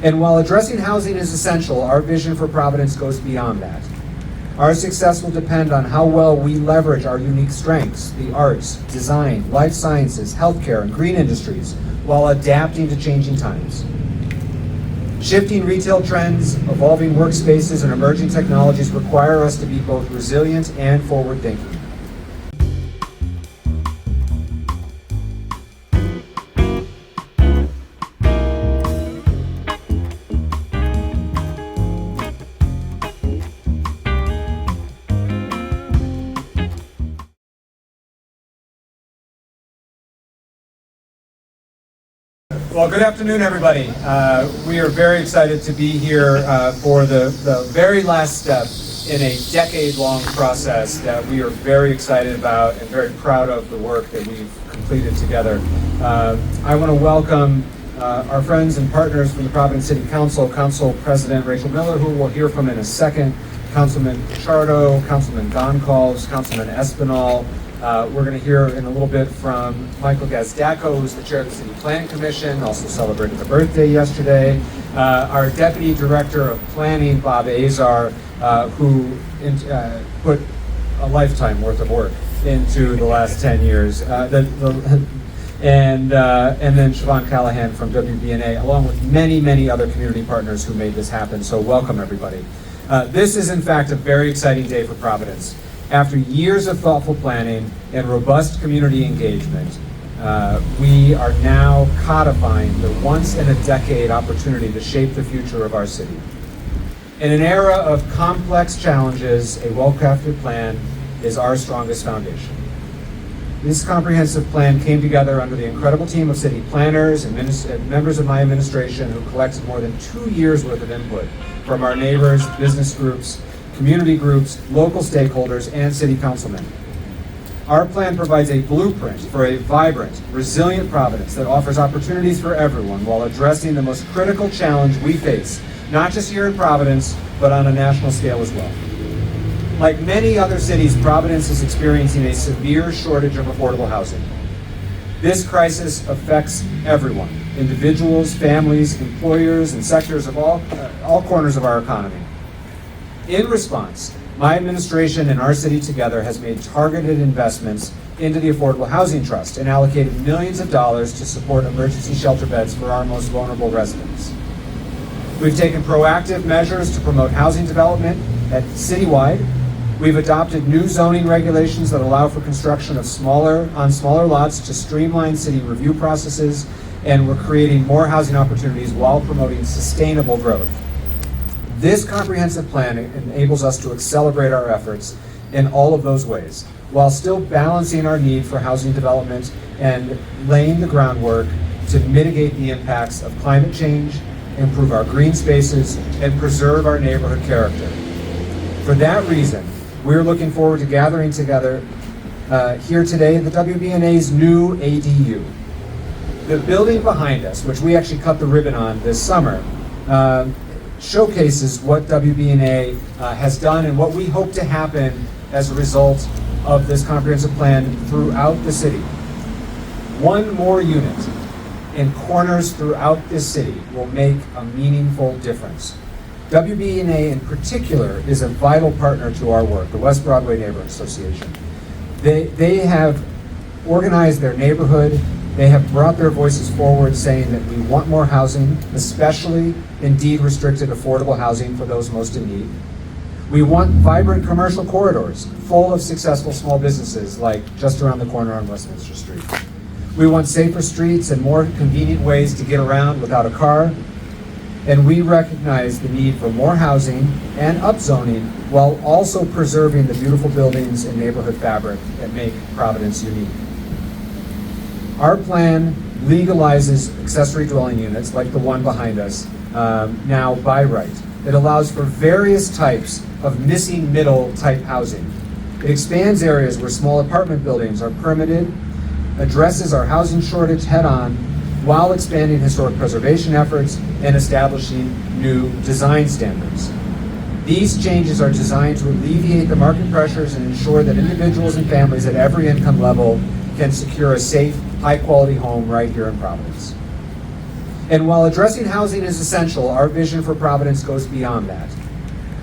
And while addressing housing is essential, our vision for Providence goes beyond that. Our success will depend on how well we leverage our unique strengths, the arts, design, life sciences, healthcare, and green industries, while adapting to changing times. Shifting retail trends, evolving workspaces, and emerging technologies require us to be both resilient and forward-thinking. Well, good afternoon, everybody. We are very excited to be here for the very last step in a decade-long process that we are very excited about and very proud of the work that we've completed together. I want to welcome our friends and partners from the Providence City Council, Council President Rachel Miller, who we'll hear from in a second, Councilman Pichardo, Councilman Goncalves, Councilman Espinal. We're going to hear in a little bit from Michael Gazdacko, who's the chair of the City Planning Commission, also celebrated a birthday yesterday. Our Deputy Director of Planning, Bob Azar, who put a lifetime worth of work into the last 10 years. And then Siobhan Callahan from WBNA, along with many, many other community partners who made this happen. So welcome, everybody. This is, in fact, a very exciting day for Providence. After years of thoughtful planning and robust community engagement, we are now codifying the once-in-a-decade opportunity to shape the future of our city. In an era of complex challenges, a well-crafted plan is our strongest foundation. This comprehensive plan came together under the incredible team of city planners and members of my administration who collected more than 2 years' worth of input from our neighbors, business groups, community groups, local stakeholders, and city councilmen. Our plan provides a blueprint for a vibrant, resilient Providence that offers opportunities for everyone while addressing the most critical challenge we face, not just here in Providence, but on a national scale as well. Like many other cities, Providence is experiencing a severe shortage of affordable housing. This crisis affects everyone, individuals, families, employers, and sectors of all corners of our economy. In response, my administration and our city together has made targeted investments into the Affordable Housing Trust and allocated millions of dollars to support emergency shelter beds for our most vulnerable residents. We've taken proactive measures to promote housing development citywide. We've adopted new zoning regulations that allow for construction of smaller lots to streamline city review processes, and we're creating more housing opportunities while promoting sustainable growth. This comprehensive plan enables us to accelerate our efforts in all of those ways, while still balancing our need for housing development and laying the groundwork to mitigate the impacts of climate change, improve our green spaces, and preserve our neighborhood character. For that reason, we're looking forward to gathering together here today in the WBNA's new ADU. The building behind us, which we actually cut the ribbon on this summer, showcases what WBNA has done and what we hope to happen as a result of this comprehensive plan throughout the city. One more unit in corners throughout this city will make a meaningful difference. WBNA in particular is a vital partner to our work, the West Broadway Neighborhood Association. They have organized their neighborhood. They have brought their voices forward saying that we want more housing, especially indeed restricted affordable housing for those most in need. We want vibrant commercial corridors full of successful small businesses like just around the corner on Westminster Street. We want safer streets and more convenient ways to get around without a car. And we recognize the need for more housing and upzoning while also preserving the beautiful buildings and neighborhood fabric that make Providence unique. Our plan legalizes accessory dwelling units like the one behind us now by right. It allows for various types of missing middle type housing. It expands areas where small apartment buildings are permitted, addresses our housing shortage head on, while expanding historic preservation efforts and establishing new design standards. These changes are designed to alleviate the market pressures and ensure that individuals and families at every income level can secure a safe, high-quality home right here in Providence. And while addressing housing is essential, our vision for Providence goes beyond that.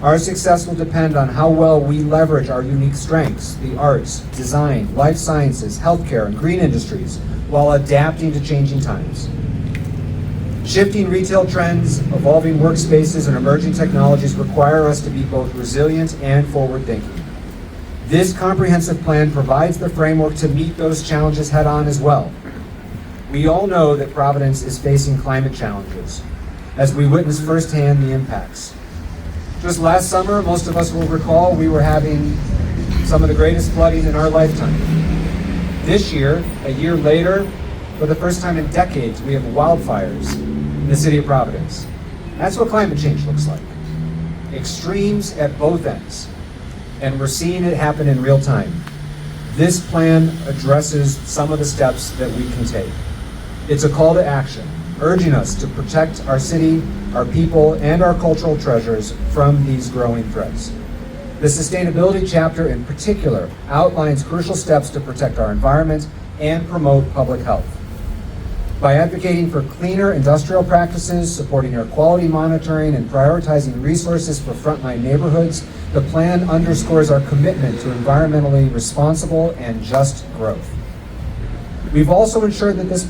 Our success will depend on how well we leverage our unique strengths, the arts, design, life sciences, healthcare, and green industries, while adapting to changing times. Shifting retail trends, evolving workspaces, and emerging technologies require us to be both resilient and forward-thinking. This comprehensive plan provides the framework to meet those challenges head-on as well. We all know that Providence is facing climate challenges, as we witness firsthand the impacts. Just last summer, most of us will recall, we were having some of the greatest flooding in our lifetime. This year, a year later, for the first time in decades, we have wildfires in the city of Providence. That's what climate change looks like. Extremes at both ends. And we're seeing it happen in real time. This plan addresses some of the steps that we can take. It's a call to action, urging us to protect our city, our people, and our cultural treasures from these growing threats. The sustainability chapter in particular outlines crucial steps to protect our environment and promote public health. By advocating for cleaner industrial practices, supporting air quality monitoring, and prioritizing resources for frontline neighborhoods, the plan underscores our commitment to environmentally responsible and just growth. We've also ensured that in this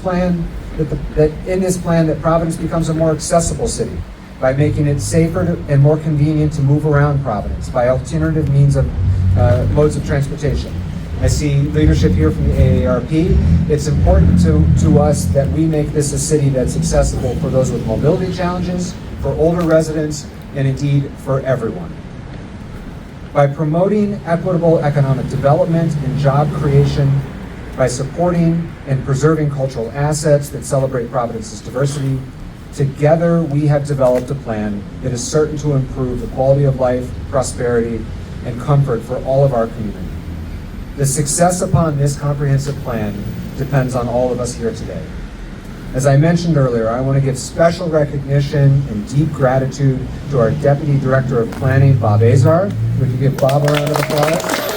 plan that Providence becomes a more accessible city by making it safer and more convenient to move around Providence by alternative modes of transportation. I see leadership here from the AARP. It's important to us that we make this a city that's accessible for those with mobility challenges, for older residents, and indeed for everyone. By promoting equitable economic development and job creation, by supporting and preserving cultural assets that celebrate Providence's diversity, together we have developed a plan that is certain to improve the quality of life, prosperity, and comfort for all of our community. The success upon this comprehensive plan depends on all of us here today. As I mentioned earlier, I want to give special recognition and deep gratitude to our Deputy Director of Planning, Bob Azar. Would you give Bob a round of applause?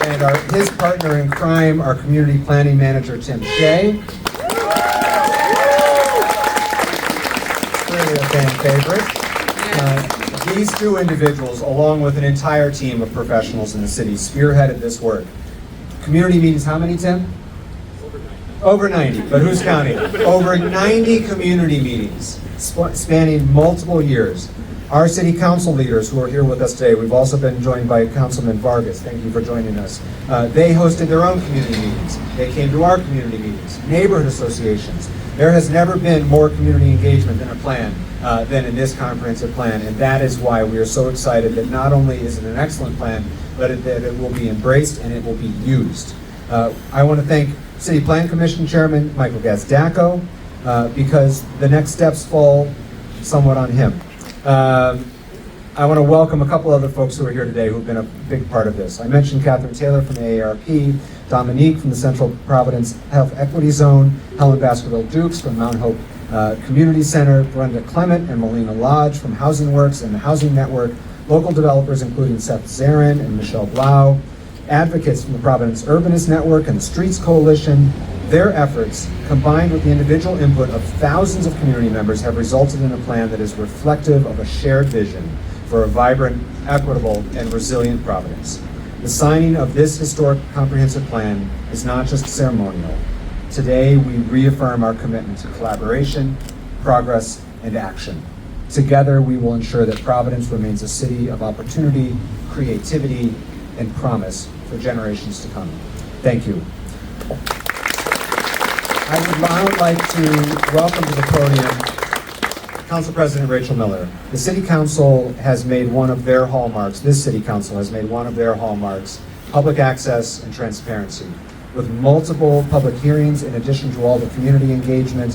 And his partner in crime, our Community Planning Manager, Tim Shea. Clearly a fan favorite. These two individuals, along with an entire team of professionals in the city, spearheaded this work. Community meetings, how many, Tim? Over 90, but who's counting? Over 90 community meetings spanning multiple years. Our city council leaders who are here with us today, we've also been joined by Councilman Vargas. Thank you for joining us. They hosted their own community meetings. They came to our community meetings, neighborhood associations. There has never been more community engagement in a plan than in this comprehensive plan, and that is why we are so excited that not only is it an excellent plan, but that it will be embraced and it will be used. I want to thank City Plan Commission Chairman Michael Gazdacko because the next steps fall somewhat on him. I want to welcome a couple other folks who are here today who've been a big part of this. I mentioned Catherine Taylor from the AARP, Dominique from the Central Providence Health Equity Zone, Helen Baskerville-Dukes from Mount Hope Community Center, Brenda Clement and Melina Lodge from Housing Works and the Housing Network, local developers including Seth Zarin and Michelle Blau, advocates from the Providence Urbanist Network and the Streets Coalition. Their efforts, combined with the individual input of thousands of community members, have resulted in a plan that is reflective of a shared vision for a vibrant, equitable, and resilient Providence. The signing of this historic comprehensive plan is not just ceremonial. Today, we reaffirm our commitment to collaboration, progress, and action. Together, we will ensure that Providence remains a city of opportunity, creativity, and promise for generations to come. Thank you. I would now like to welcome to the podium Council President Rachel Miller. The City Council has made one of their hallmarks, this City Council has made one of their hallmarks, public access and transparency. With multiple public hearings in addition to all the community engagement,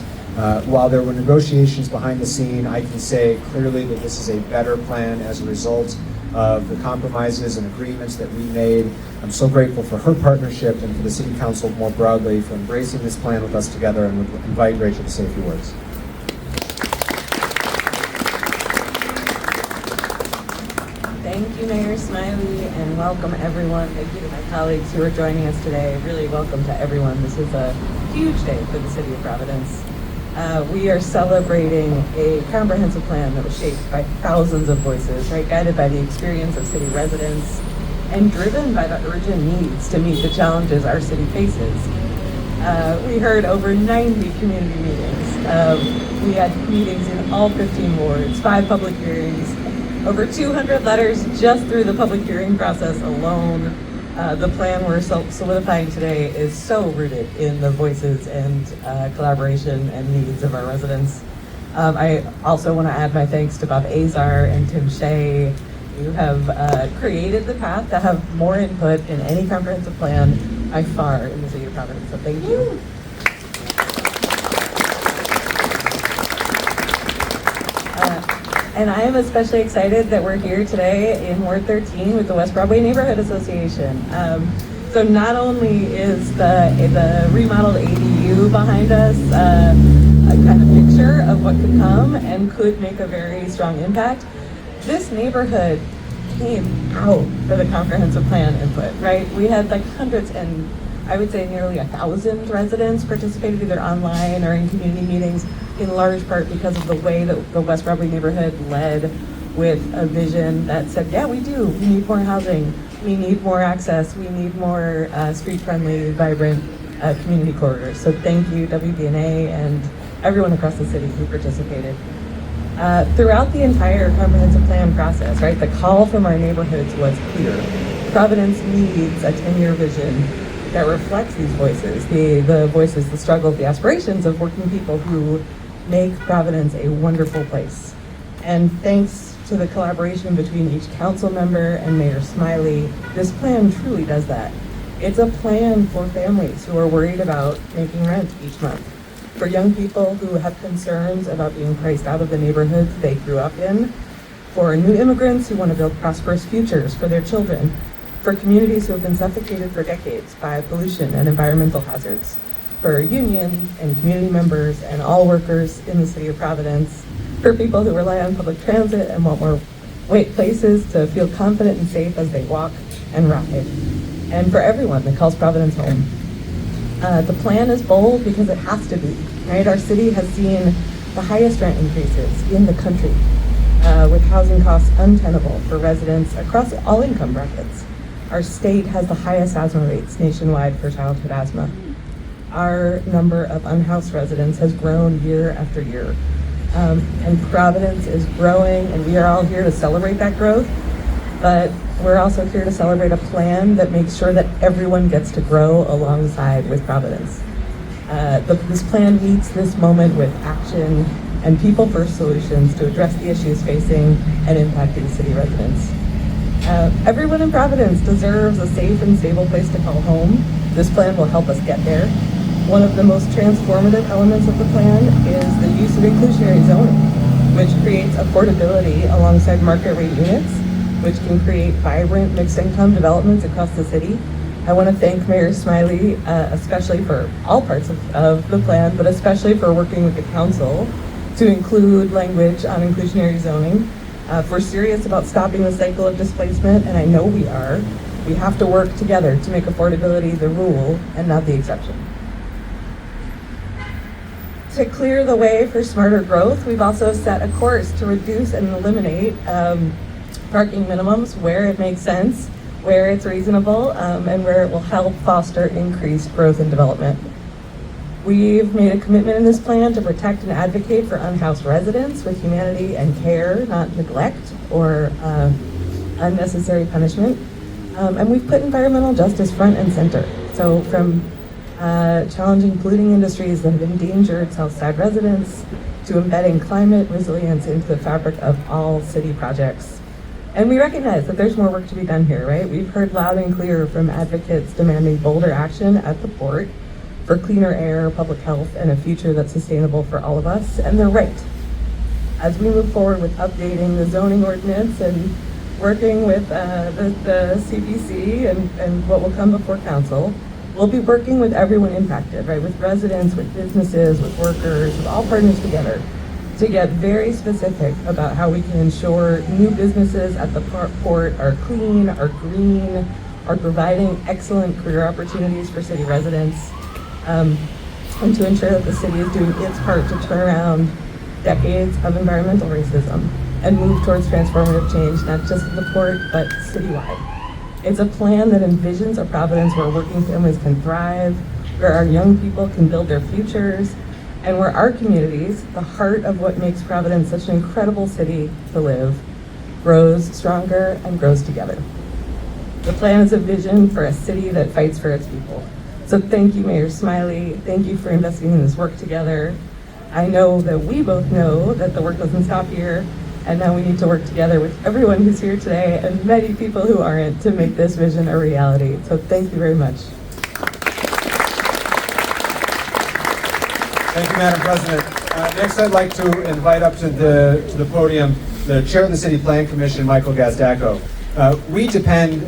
while there were negotiations behind the scene, I can say clearly that this is a better plan as a result of the compromises and agreements that we made. I'm so grateful for her partnership and for the City Council more broadly for embracing this plan with us together, and would invite Rachel to say a few words. Thank you, Mayor Smiley, and welcome everyone. Thank you to my colleagues who are joining us today. Really welcome to everyone. This is a huge day for the city of Providence. We are celebrating a comprehensive plan that was shaped by thousands of voices, right? Guided by the experience of city residents and driven by the urgent needs to meet the challenges our city faces. We heard over 90 community meetings. We had meetings in all 15 wards, 5 public hearings, over 200 letters just through the public hearing process alone. The plan we're solidifying today is so rooted in the voices and collaboration and needs of our residents. I also want to add my thanks to Bob Azar and Tim Shea. You have created the path to have more input in any comprehensive plan by far in the city of Providence, so thank you. And I am especially excited that we're here today in Ward 13 with the West Broadway Neighborhood Association. So not only is the remodeled ADU behind us a kind of picture of what could come and could make a very strong impact, this neighborhood came out for the comprehensive plan input, right? We had like hundreds and I would say nearly 1,000 residents participated either online or in community meetings, in large part because of the way that the West Broadway neighborhood led with a vision that said, yeah, we do. We need more housing. We need more access. We need more street-friendly, vibrant community corridors. So thank you, WBNA, and everyone across the city who participated. Throughout the entire comprehensive plan process, right, the call from our neighborhoods was clear. Providence needs a 10-year vision that reflects these voices, the voices, the struggles, the aspirations of working people who make Providence a wonderful place. And thanks to the collaboration between each council member and Mayor Smiley, this plan truly does that. It's a plan for families who are worried about making rent each month, for young people who have concerns about being priced out of the neighborhoods they grew up in, for new immigrants who want to build prosperous futures for their children, for communities who have been suffocated for decades by pollution and environmental hazards, for union and community members and all workers in the city of Providence, for people who rely on public transit and want more places to feel confident and safe as they walk and ride, and for everyone that calls Providence home. The plan is bold because it has to be, right? Our city has seen the highest rent increases in the country, with housing costs untenable for residents across all income brackets. Our state has the highest asthma rates nationwide for childhood asthma. Our number of unhoused residents has grown year after year. And Providence is growing, and we are all here to celebrate that growth, but we're also here to celebrate a plan that makes sure that everyone gets to grow alongside with Providence. This plan meets this moment with action and people-first solutions to address the issues facing and impacting city residents. Everyone in Providence deserves a safe and stable place to call home. This plan will help us get there. One of the most transformative elements of the plan is the use of inclusionary zoning, which creates affordability alongside market rate units, which can create vibrant mixed income developments across the city. I want to thank Mayor Smiley, especially for all parts of the plan, but especially for working with the council to include language on inclusionary zoning. If we're serious about stopping the cycle of displacement, and I know we are, we have to work together to make affordability the rule and not the exception. To clear the way for smarter growth, we've also set a course to reduce and eliminate parking minimums where it makes sense, where it's reasonable, and where it will help foster increased growth and development. We've made a commitment in this plan to protect and advocate for unhoused residents with humanity and care, not neglect or unnecessary punishment. And we've put environmental justice front and center. So from challenging polluting industries that have endangered Southside residents to embedding climate resilience into the fabric of all city projects. And we recognize that there's more work to be done here, right? We've heard loud and clear from advocates demanding bolder action at the port for cleaner air, public health, and a future that's sustainable for all of us, and they're right. As we move forward with updating the zoning ordinance and working with the CPC and what will come before council, we'll be working with everyone impacted, right? With residents, with businesses, with workers, with all partners together to get very specific about how we can ensure new businesses at the port are clean, are green, are providing excellent career opportunities for city residents, and to ensure that the city is doing its part to turn around decades of environmental racism and move towards transformative change, not just at the port, but citywide. It's a plan that envisions a Providence where working families can thrive, where our young people can build their futures, and where our communities, the heart of what makes Providence such an incredible city to live, grows stronger and grows together. The plan is a vision for a city that fights for its people. So thank you, Mayor Smiley. Thank you for investing in this work together. I know that we both know that the work doesn't stop here, and now we need to work together with everyone who's here today and many people who aren't to make this vision a reality. So thank you very much. Thank you, Madam President. Next, I'd like to invite up to the podium the Chair of the City Plan Commission, Michael Gazdacko. We depend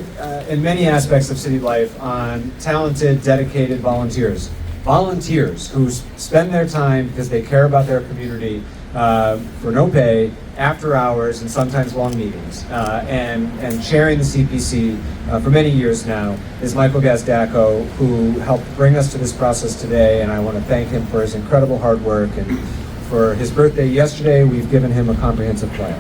in many aspects of city life on talented, dedicated volunteers. Volunteers who spend their time because they care about their community for no pay, after hours, and sometimes long meetings. And chairing the CPC for many years now is Michael Gazdacko, who helped bring us to this process today, and I want to thank him for his incredible hard work. And for his birthday yesterday, we've given him a comprehensive plan.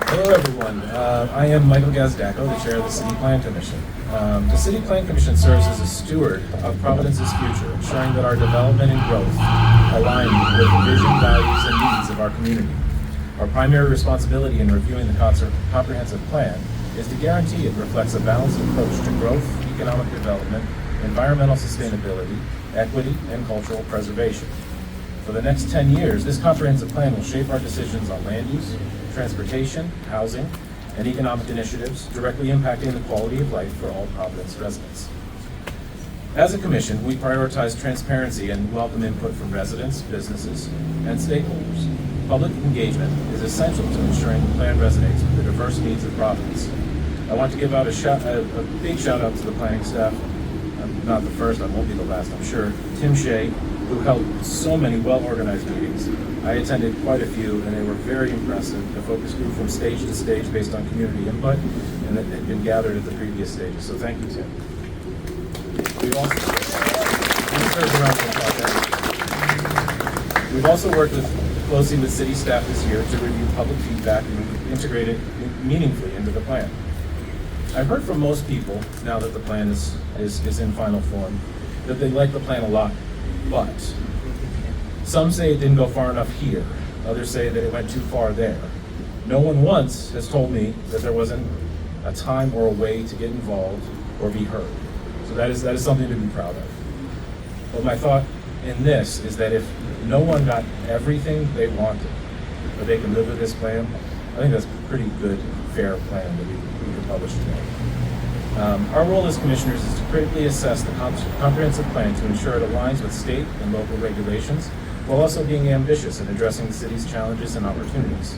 Hello everyone, I am Michael Gazdacko, the Chair of the City Plan Commission. The City Plan Commission serves as a steward of Providence's future, ensuring that our development and growth align with the vision, values, and needs of our community. Our primary responsibility in reviewing the comprehensive plan is to guarantee it reflects a balanced approach to growth, economic development, environmental sustainability, equity, and cultural preservation. For the next 10 years, this comprehensive plan will shape our decisions on land use, transportation, housing, and economic initiatives directly impacting the quality of life for all Providence residents. As a commission, we prioritize transparency and welcome input from residents, businesses, and stakeholders. Public engagement is essential to ensuring the plan resonates with the diverse needs of Providence. I want to give out a big shout out to the planning staff. I'm not the first, I won't be the last, I'm sure. Tim Shea, who held so many well-organized meetings. I attended quite a few, and they were very impressive. The focus grew from stage to stage based on community input, and that had been gathered at the previous stages. So thank you, Tim. We've also worked closely with city staff this year to review public feedback and integrate it meaningfully into the plan. I've heard from most people, now that the plan is in final form, that they like the plan a lot, but some say it didn't go far enough here. Others say that it went too far there. No one once has told me that there wasn't a time or a way to get involved or be heard. So that is something to be proud of. But my thought in this is that if no one got everything they wanted, but they can live with this plan, I think that's a pretty good, fair plan that we can publish today. Our role as commissioners is to critically assess the comprehensive plan to ensure it aligns with state and local regulations, while also being ambitious in addressing the city's challenges and opportunities.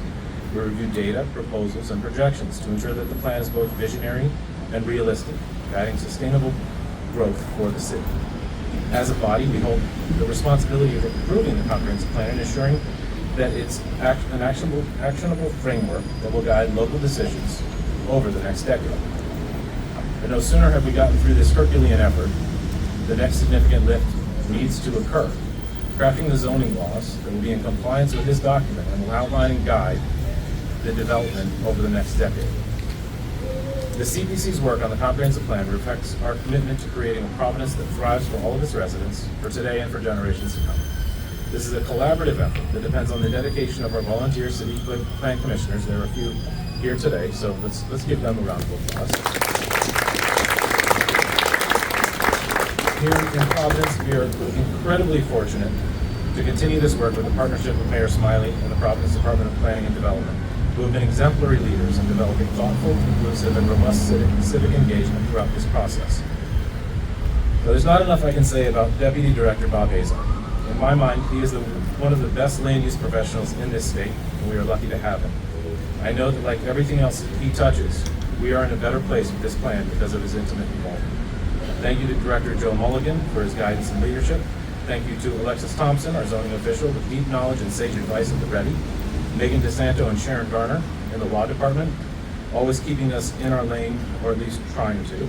We review data, proposals, and projections to ensure that the plan is both visionary and realistic, guiding sustainable growth for the city. As a body, we hold the responsibility of approving the comprehensive plan and ensuring that it's an actionable framework that will guide local decisions over the next decade. But no sooner have we gotten through this Herculean effort, the next significant lift needs to occur. Crafting the zoning laws that will be in compliance with this document and will outline and guide the development over the next decade. The CPC's work on the comprehensive plan reflects our commitment to creating a Providence that thrives for all of its residents, for today and for generations to come. This is a collaborative effort that depends on the dedication of our volunteer city plan commissioners. There are a few here today, so let's give them a round of applause. Here in Providence, we are incredibly fortunate to continue this work with the partnership of Mayor Smiley and the Providence Department of Planning and Development, who have been exemplary leaders in developing thoughtful, inclusive, and robust civic engagement throughout this process. But there's not enough I can say about Deputy Director Bob Azar. In my mind, he is one of the best land use professionals in this state, and we are lucky to have him. I know that like everything else he touches, we are in a better place with this plan because of his intimate involvement. Thank you to Director Joe Mulligan for his guidance and leadership. Thank you to Alexis Thompson, our zoning official, with deep knowledge and sage advice at the ready. Megan DeSanto and Sharon Garner in the law department, always keeping us in our lane, or at least trying to.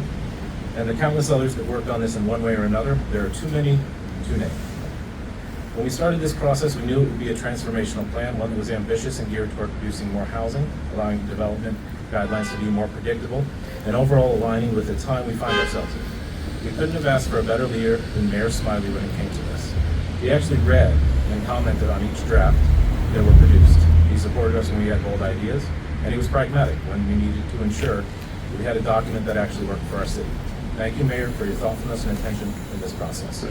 And the countless others that worked on this in one way or another. There are too many to name. When we started this process, we knew it would be a transformational plan, one that was ambitious and geared toward producing more housing, allowing development guidelines to be more predictable, and overall aligning with the time we find ourselves in. We couldn't have asked for a better leader than Mayor Smiley when it came to this. He actually read and commented on each draft that were produced. He supported us when we had bold ideas, and he was pragmatic when we needed to ensure that we had a document that actually worked for our city. Thank you, Mayor, for your thoughtfulness and attention in this process.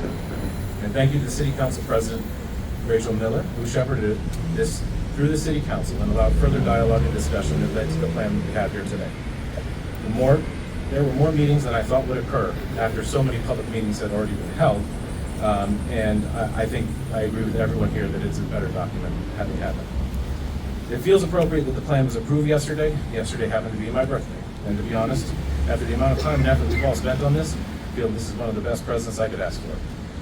And thank you to the City Council President, Rachel Miller, who shepherded this through the City Council and allowed further dialogue and discussion that led to the plan that we have here today. There were more meetings than I thought would occur after so many public meetings had already been held. And I think I agree with everyone here that it's a better document having happened. It feels appropriate that the plan was approved yesterday. Yesterday happened to be my birthday. And to be honest, after the amount of time and effort we've all spent on this, I feel this is one of the best presents I could ask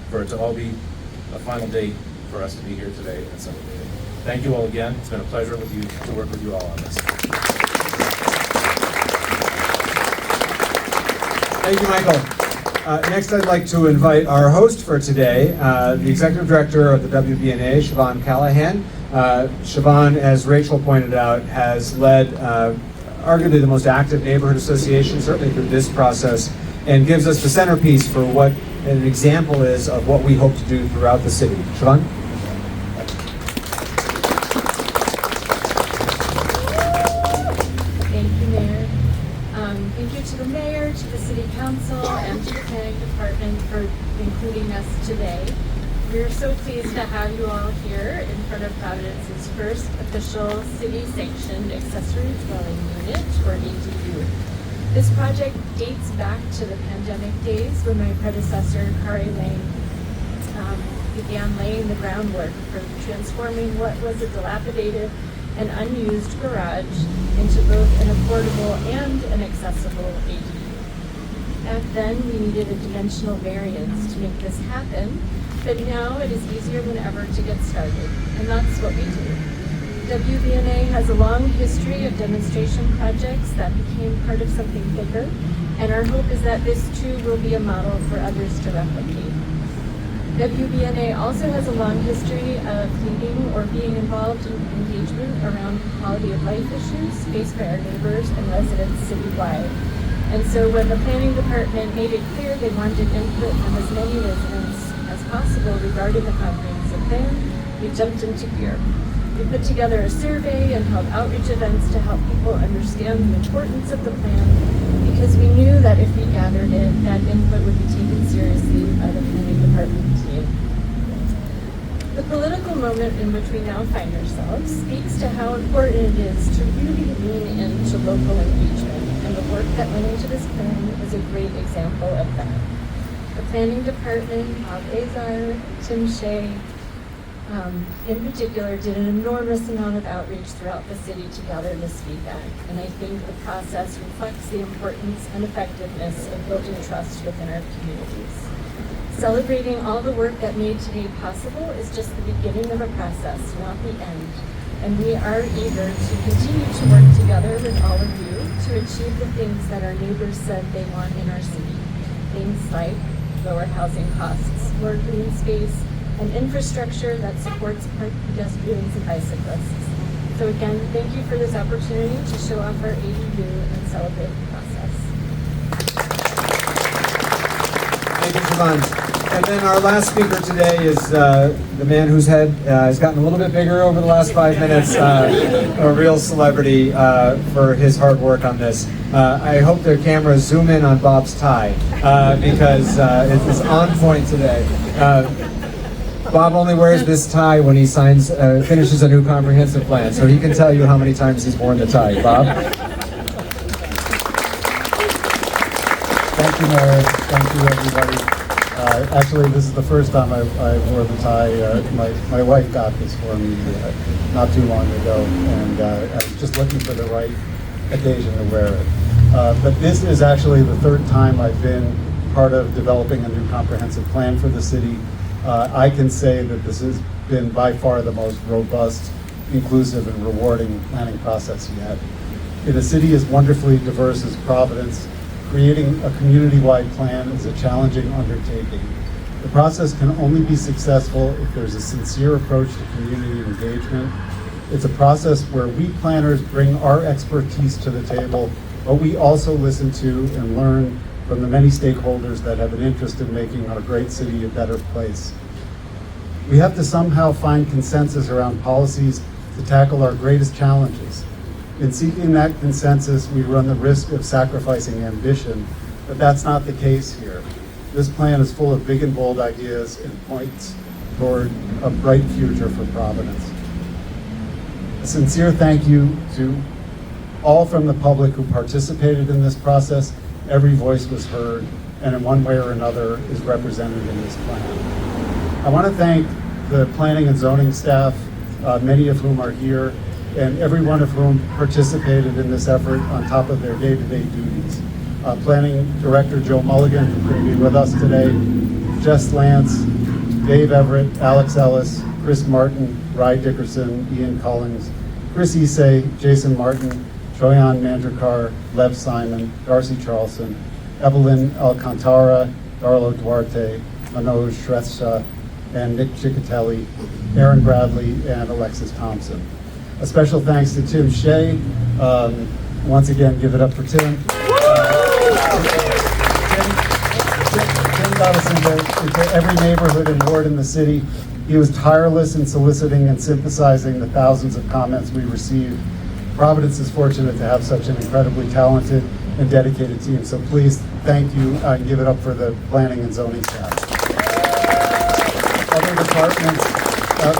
for it to all be a final day for us to be here today and celebrate it. Thank you all again. It's been a pleasure to work with you all on this. Thank you, Michael. Next, I'd like to invite our host for today, the Executive Director of the WBNA, Siobhan Callahan. Siobhan, as Rachel pointed out, has led arguably the most active neighborhood association, certainly through this process, and gives us the centerpiece for what an example is of what we hope to do throughout the city. Siobhan? Thank you, Mayor. Thank you to the Mayor, to the City Council, and to the Planning Department for including us today. We're so pleased to have you all here in front of Providence's first official city-sanctioned accessory dwelling unit, or ADU. This project dates back to the pandemic days when my predecessor, Kari Lane, began laying the groundwork for transforming what was a dilapidated and unused garage into both an affordable and an accessible ADU. Back then, we needed a dimensional variance to make this happen, but now it is easier than ever to get started, and that's what we do. WBNA has a long history of demonstration projects that became part of something bigger, and our hope is that this too will be a model for others to replicate. WBNA also has a long history of leading or being involved in engagement around quality of life issues faced by our neighbors and residents citywide. And so when the planning department made it clear they wanted input from as many residents as possible regarding the comprehensive plan, we jumped into gear. We put together a survey and held outreach events to help people understand the importance of the plan, because we knew that if we gathered it, that input would be taken seriously by the planning department team. The political moment in which we now find ourselves speaks to how important it is to really lean into local engagement, and the work that went into this plan is a great example of that. The planning department, Bob Azar, Tim Shea, in particular, did an enormous amount of outreach throughout the city to gather this feedback, and I think the process reflects the importance and effectiveness of building trust within our communities. Celebrating all the work that made today possible is just the beginning of a process, not the end, and we are eager to continue to work together with all of you to achieve the things that our neighbors said they want in our city. Things like lower housing costs, more green space, and infrastructure that supports pedestrians and bicyclists. So again, thank you for this opportunity to show off our ADU and celebrate the process. Thank you, Siobhan. And then our last speaker today is the man whose head has gotten a little bit bigger over the last 5 minutes, a real celebrity for his hard work on this. I hope their cameras zoom in on Bob's tie, because it is on point today. Bob only wears this tie when he finishes a new comprehensive plan, so he can tell you how many times he's worn the tie. Bob? Thank you, Mayor. Thank you, everybody. Actually, this is the first time I wore the tie. My wife got this for me not too long ago, and I was just looking for the right occasion to wear it. But this is actually the third time I've been part of developing a new comprehensive plan for the city. I can say that this has been by far the most robust, inclusive, and rewarding planning process yet. In a city as wonderfully diverse as Providence, creating a community-wide plan is a challenging undertaking. The process can only be successful if there's a sincere approach to community engagement. It's a process where we planners bring our expertise to the table, but we also listen to and learn from the many stakeholders that have an interest in making our great city a better place. We have to somehow find consensus around policies to tackle our greatest challenges. In seeking that consensus, we run the risk of sacrificing ambition, but that's not the case here. This plan is full of big and bold ideas and points toward a bright future for Providence. A sincere thank you to all from the public who participated in this process. Every voice was heard, and in one way or another is represented in this plan. I want to thank the planning and zoning staff, many of whom are here, and every one of whom participated in this effort on top of their day-to-day duties. Planning Director Joe Mulligan, who couldn't be with us today, Jess Lance, Dave Everett, Alex Ellis, Chris Martin, Rye Dickerson, Ian Collins, Chris Issei, Jason Martin, Joyan Mandrakar, Lev Simon, Darcy Charlson, Evelyn Alcantara, Darlo Duarte, Manoj Shrestha, and Nick Ciccatelli, Aaron Bradley, and Alexis Thompson. A special thanks to Tim Shea. Once again, give it up for Tim. Tim got us into every neighborhood and ward in the city. He was tireless in soliciting and synthesizing the thousands of comments we received. Providence is fortunate to have such an incredibly talented and dedicated team. So please, thank you, and give it up for the planning and zoning staff. Other departments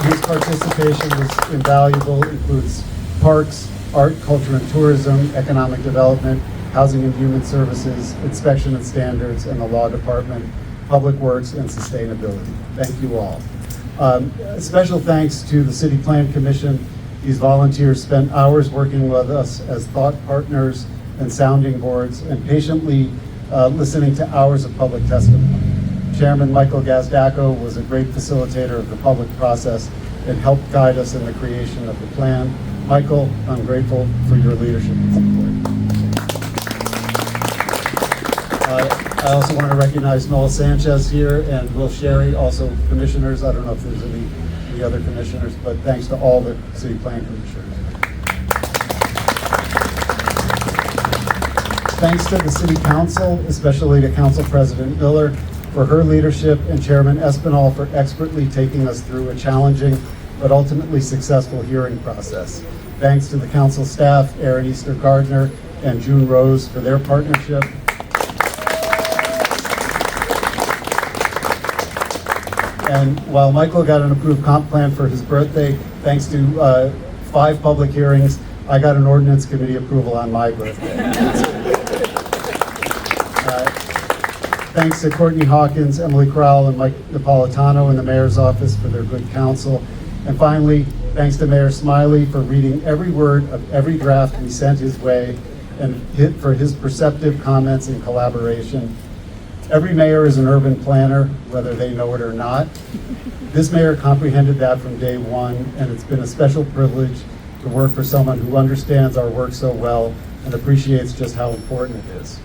whose participation was invaluable includes parks, art, culture and tourism, economic development, housing and human services, inspection and standards, and the law department, public works, and sustainability. Thank you all. A special thanks to the City Plan Commission. These volunteers spent hours working with us as thought partners and sounding boards, and patiently listening to hours of public testimony. Chairman Michael Gazdacko was a great facilitator of the public process and helped guide us in the creation of the plan. Michael, I'm grateful for your leadership and support. I also want to recognize Noel Sanchez here and Will Sherry, also commissioners. I don't know if there's any other commissioners, but thanks to all the city plan commissioners. Thanks to the City Council, especially to Council President Miller for her leadership, and Chairman Espinal for expertly taking us through a challenging but ultimately successful hearing process. Thanks to the council staff, Aaron Easter Gardner and June Rose for their partnership. And while Michael got an approved comp plan for his birthday, thanks to 5 public hearings, I got an ordinance committee approval on my birthday. Thanks to Courtney Hawkins, Emily Crowell, and Mike Napolitano in the mayor's office for their good counsel. And finally, thanks to Mayor Smiley for reading every word of every draft we sent his way and for his perceptive comments and collaboration. Every mayor is an urban planner, whether they know it or not. This mayor comprehended that from day one, and it's been a special privilege to work for someone who understands our work so well and appreciates just how important it is.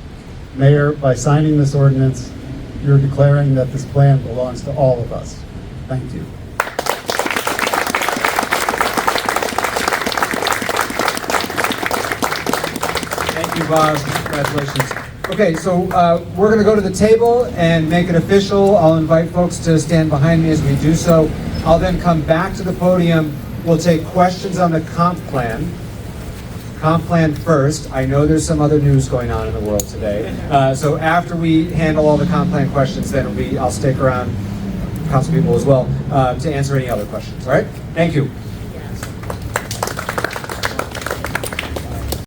Mayor, by signing this ordinance, you're declaring that this plan belongs to all of us. Thank you. Thank you, Bob. Congratulations. Okay, so we're going to go to the table and make it official. I'll invite folks to stand behind me as we do so. I'll then come back to the podium. We'll take questions on the comp plan. Comp plan first. I know there's some other news going on in the world today. So after we handle all the comp plan questions, then I'll stick around, council people as well, to answer any other questions. All right? Thank you.